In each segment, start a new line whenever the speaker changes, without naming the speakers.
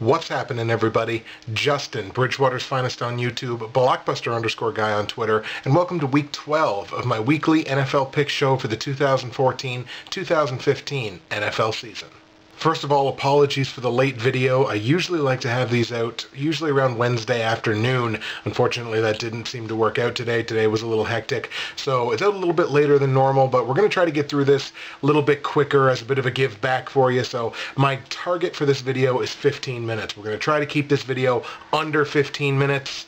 What's happening, everybody? Justin, Bridgewater's finest on YouTube, Blockbuster_guy on Twitter, and welcome to week 12 of my weekly NFL pick show for the 2014-2015 NFL season. First of all, apologies for the late video. I usually like to have these out, usually around Wednesday afternoon. Unfortunately, that didn't seem to work out today. Today was a little hectic, so it's out a little bit later than normal, but we're going to try to get through this a little bit quicker as a bit of a give back for you. So my target for this video is 15 minutes. We're going to try to keep this video under 15 minutes.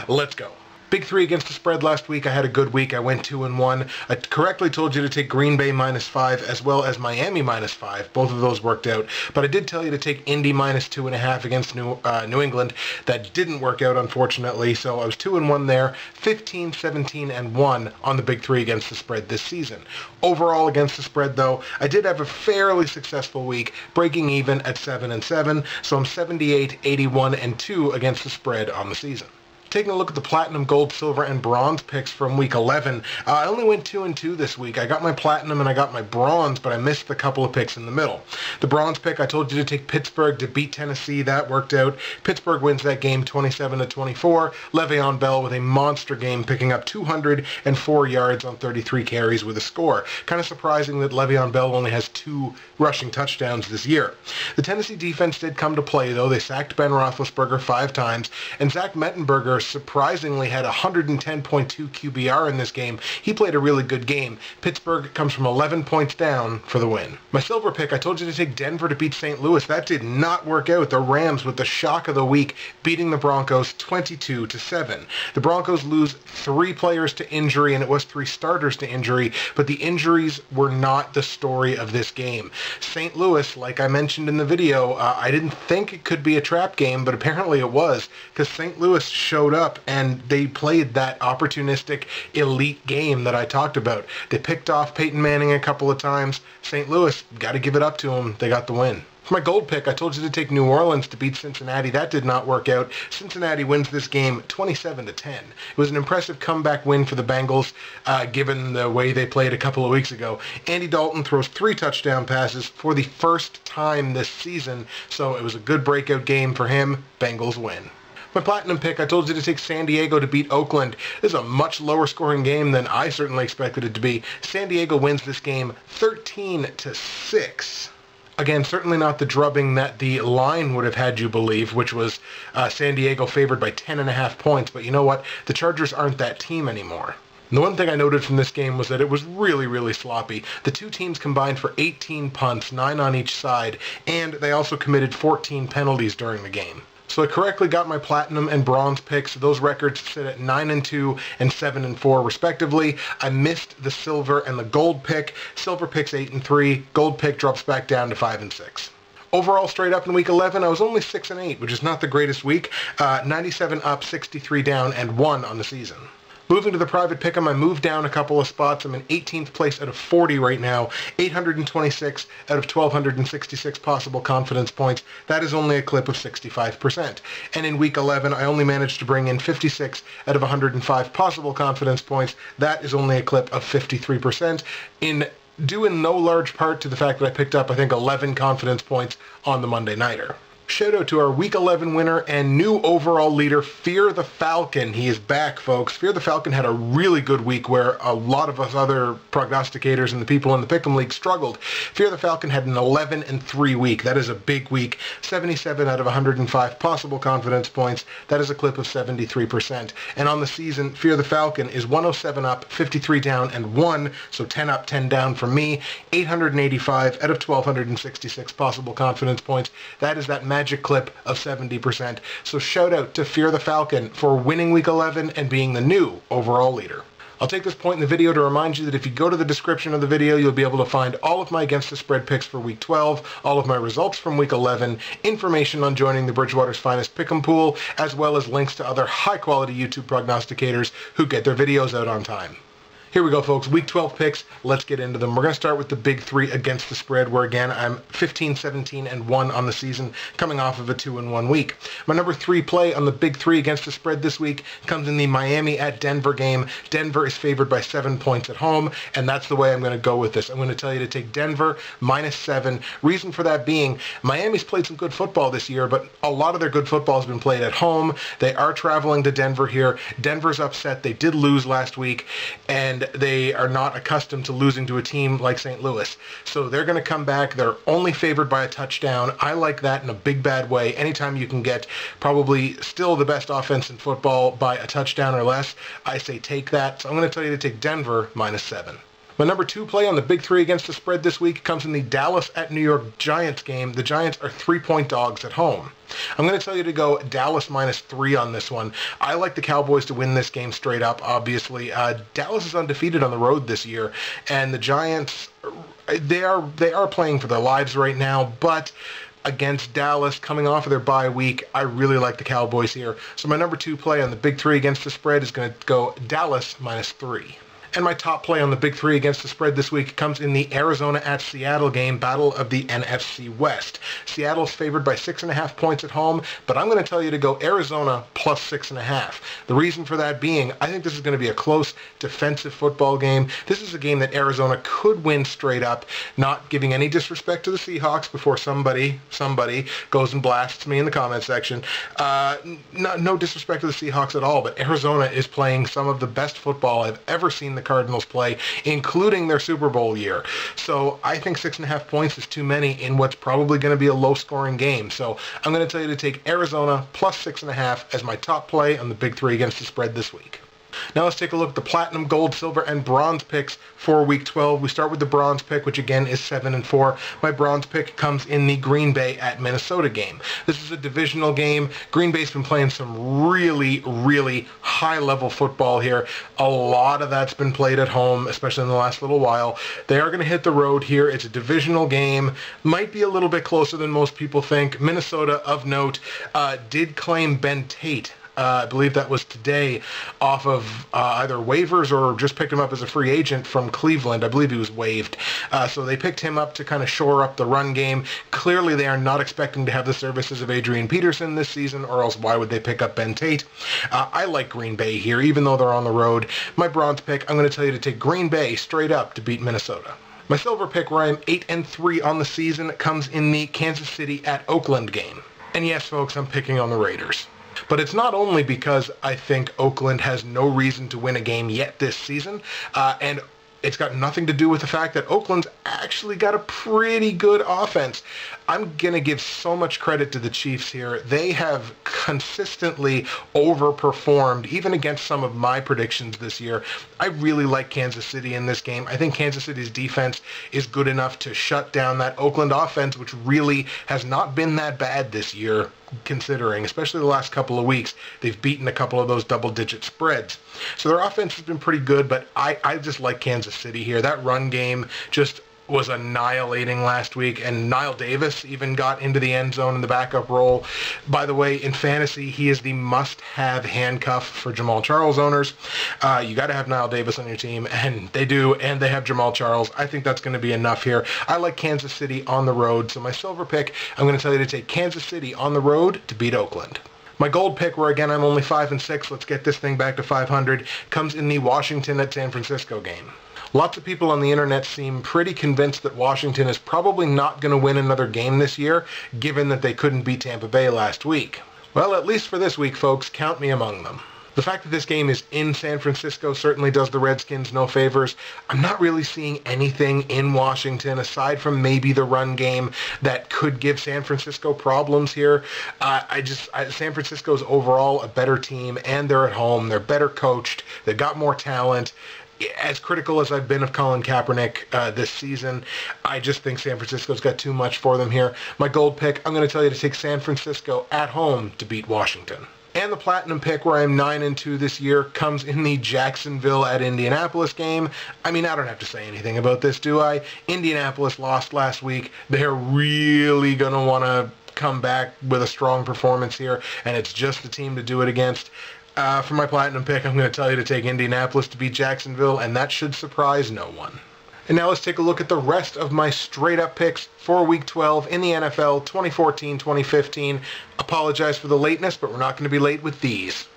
Let's go. Big three against the spread last week. I had a good week. I went 2-1. I correctly told you to take Green Bay -5 as well as Miami -5. Both of those worked out. But I did tell you to take Indy -2.5 against New England. That didn't work out, unfortunately. So I was 2-1 there. 15, 17, and 1 on the big three against the spread this season. Overall against the spread, though, I did have a fairly successful week, breaking even at 7-7. So I'm 78, 81, and 2 against the spread on the season. Taking a look at the platinum, gold, silver, and bronze picks from week 11, I only went 2-2 this week. I got my platinum and I got my bronze, but I missed a couple of picks in the middle. The bronze pick, I told you to take Pittsburgh to beat Tennessee. That worked out. Pittsburgh wins that game 27-24. Le'Veon Bell with a monster game, picking up 204 yards on 33 carries with a score. Kind of surprising that Le'Veon Bell only has 2 rushing touchdowns this year. The Tennessee defense did come to play, though. They sacked Ben Roethlisberger 5 times, and Zach Mettenberger surprisingly had 110.2 QBR in this game. He played a really good game. Pittsburgh comes from 11 points down for the win. My silver pick, I told you to take Denver to beat St. Louis. That did not work out. The Rams, with the shock of the week, beating the Broncos 22-7. The Broncos lose 3 players to injury, and it was 3 starters to injury, but the injuries were not the story of this game. St. Louis, like I mentioned in the video, I didn't think it could be a trap game, but apparently it was, because St. Louis showed up and they played that opportunistic elite game that I talked about. They picked off Peyton Manning a couple of times. St. Louis, got to give it up to them. They got the win. For my gold pick, I told you to take New Orleans to beat Cincinnati. That did not work out. Cincinnati wins this game 27-10. It was an impressive comeback win for the Bengals, given the way they played a couple of weeks ago. Andy Dalton throws 3 touchdown passes for the first time this season, so it was a good breakout game for him. Bengals win. My platinum pick, I told you to take San Diego to beat Oakland. This is a much lower scoring game than I certainly expected it to be. San Diego wins this game 13-6. Again, certainly not the drubbing that the line would have had you believe, which was San Diego favored by 10.5 points. But you know what? The Chargers aren't that team anymore. The one thing I noted from this game was that it was really, really sloppy. The 2 teams combined for 18 punts, 9 on each side, and they also committed 14 penalties during the game. So I correctly got my platinum and bronze picks. Those records sit at 9-2 and 7-4 respectively. I missed the silver and the gold pick. Silver pick's 8-3. Gold pick drops back down to 5-6. Overall, straight up in week 11, I was only 6-8, which is not the greatest week. 97 up, 63 down, and 1 on the season. Moving to the private pick'em, I moved down a couple of spots. I'm in 18th place out of 40 right now, 826 out of 1,266 possible confidence points. That is only a clip of 65%. And in week 11, I only managed to bring in 56 out of 105 possible confidence points. That is only a clip of 53%. Due in no large part to the fact that I picked up, I think, 11 confidence points on the Monday Nighter. Shout out to our Week 11 winner and new overall leader, Fear the Falcon. He is back, folks. Fear the Falcon had a really good week where a lot of us other prognosticators and the people in the Pick'em League struggled. Fear the Falcon had an 11-3 week. That is a big week. 77 out of 105 possible confidence points. That is a clip of 73%. And on the season, Fear the Falcon is 107 up, 53 down, and 1. So 10 up, 10 down for me. 885 out of 1,266 possible confidence points. That is that magic clip of 70%. So shout out to Fear the Falcon for winning week 11 and being the new overall leader. I'll take this point in the video to remind you that if you go to the description of the video, you'll be able to find all of my against the spread picks for week 12, all of my results from week 11, information on joining the Bridgewater's finest pick'em pool, as well as links to other high quality YouTube prognosticators who get their videos out on time. Here we go, folks. Week 12 picks. Let's get into them. We're going to start with the big three against the spread, where, again, I'm 15, 17, and 1 on the season, coming off of a 2-1 week. My number 3 play on the big three against the spread this week comes in the Miami at Denver game. Denver is favored by 7 points at home, and that's the way I'm going to go with this. I'm going to tell you to take Denver -7. Reason for that being, Miami's played some good football this year, but a lot of their good football has been played at home. They are traveling to Denver here. Denver's upset. They did lose last week, and they are not accustomed to losing to a team like St. Louis. So they're going to come back. They're only favored by a touchdown. I like that in a big bad way. Anytime you can get probably still the best offense in football by a touchdown or less, I say take that. So I'm going to tell you to take Denver -7. My number 2 play on the big three against the spread this week comes in the Dallas at New York Giants game. The Giants are 3-point dogs at home. I'm going to tell you to go Dallas -3 on this one. I like the Cowboys to win this game straight up, obviously. Dallas is undefeated on the road this year, and the Giants, they are playing for their lives right now, but against Dallas, coming off of their bye week, I really like the Cowboys here. So my number 2 play on the big three against the spread is going to go Dallas -3. And my top play on the big three against the spread this week comes in the Arizona at Seattle game, battle of the NFC West. Seattle's favored by 6.5 points at home, but I'm going to tell you to go Arizona +6.5. The reason for that being, I think this is going to be a close defensive football game. This is a game that Arizona could win straight up, not giving any disrespect to the Seahawks before somebody goes and blasts me in the comment section. No disrespect to the Seahawks at all, but Arizona is playing some of the best football I've ever seen the Cardinals play, including their Super Bowl year. So I think 6.5 points is too many in what's probably going to be a low-scoring game. So I'm going to tell you to take Arizona +6.5 as my top play on the big three against the spread this week. Now let's take a look at the platinum, gold, silver, and bronze picks for Week 12. We start with the bronze pick, which again is 7-4. My bronze pick comes in the Green Bay at Minnesota game. This is a divisional game. Green Bay's been playing some really, really high-level football here. A lot of that's been played at home, especially in the last little while. They are going to hit the road here. It's a divisional game. Might be a little bit closer than most people think. Minnesota, of note, did claim Ben Tate. I believe that was today, off of either waivers or just picked him up as a free agent from Cleveland. I believe he was waived. So they picked him up to kind of shore up the run game. Clearly, they are not expecting to have the services of Adrian Peterson this season, or else why would they pick up Ben Tate? I like Green Bay here, even though they're on the road. My bronze pick, I'm going to tell you to take Green Bay straight up to beat Minnesota. My silver pick, where I'm 8-3 on the season, comes in the Kansas City at Oakland game. And yes, folks, I'm picking on the Raiders. But it's not only because I think Oakland has no reason to win a game yet this season, and it's got nothing to do with the fact that Oakland's actually got a pretty good offense. I'm going to give so much credit to the Chiefs here. They have consistently overperformed, even against some of my predictions this year. I really like Kansas City in this game. I think Kansas City's defense is good enough to shut down that Oakland offense, which really has not been that bad this year, considering, especially the last couple of weeks, they've beaten a couple of those double-digit spreads. So their offense has been pretty good, but I just like Kansas City here. That run game just was annihilating last week, and Niall Davis even got into the end zone in the backup role. By the way, in fantasy, he is the must-have handcuff for Jamal Charles owners. You got to have Niall Davis on your team, and they do, and they have Jamal Charles. I think that's going to be enough here. I like Kansas City on the road, so my silver pick, I'm going to tell you to take Kansas City on the road to beat Oakland. My gold pick, where again I'm only 5-6, let's get this thing back to 500, comes in the Washington at San Francisco game. Lots of people on the internet seem pretty convinced that Washington is probably not going to win another game this year, given that they couldn't beat Tampa Bay last week. Well, at least for this week, folks, count me among them. The fact that this game is in San Francisco certainly does the Redskins no favors. I'm not really seeing anything in Washington, aside from maybe the run game, that could give San Francisco problems here. San Francisco's overall a better team, and they're at home. They're better coached. They've got more talent. As critical as I've been of Colin Kaepernick this season, I just think San Francisco's got too much for them here. My gold pick, I'm going to tell you to take San Francisco at home to beat Washington. And the platinum pick, where I'm 9-2 this year, comes in the Jacksonville at Indianapolis game. I mean, I don't have to say anything about this, do I? Indianapolis lost last week. They're really going to want to come back with a strong performance here, and it's just the team to do it against. For my platinum pick, I'm going to tell you to take Indianapolis to beat Jacksonville, and that should surprise no one. And now let's take a look at the rest of my straight-up picks for Week 12 in the NFL 2014-2015. Apologize for the lateness, but we're not going to be late with these.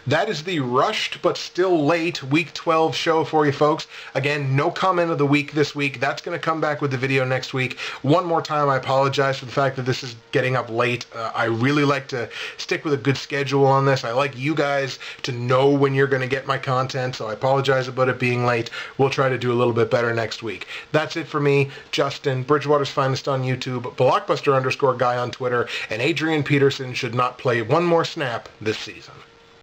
That is the rushed but still late Week 12 show for you folks. Again, no comment of the week this week. That's going to come back with the video next week. One more time, I apologize for the fact that this is getting up late. I really like to stick with a good schedule on this. I like you guys to know when you're going to get my content, so I apologize about it being late. We'll try to do a little bit better next week. That's it for me, Justin, Bridgewater's Finest on YouTube, Blockbuster_guy on Twitter, and Adrian Peterson should not play one more snap this season.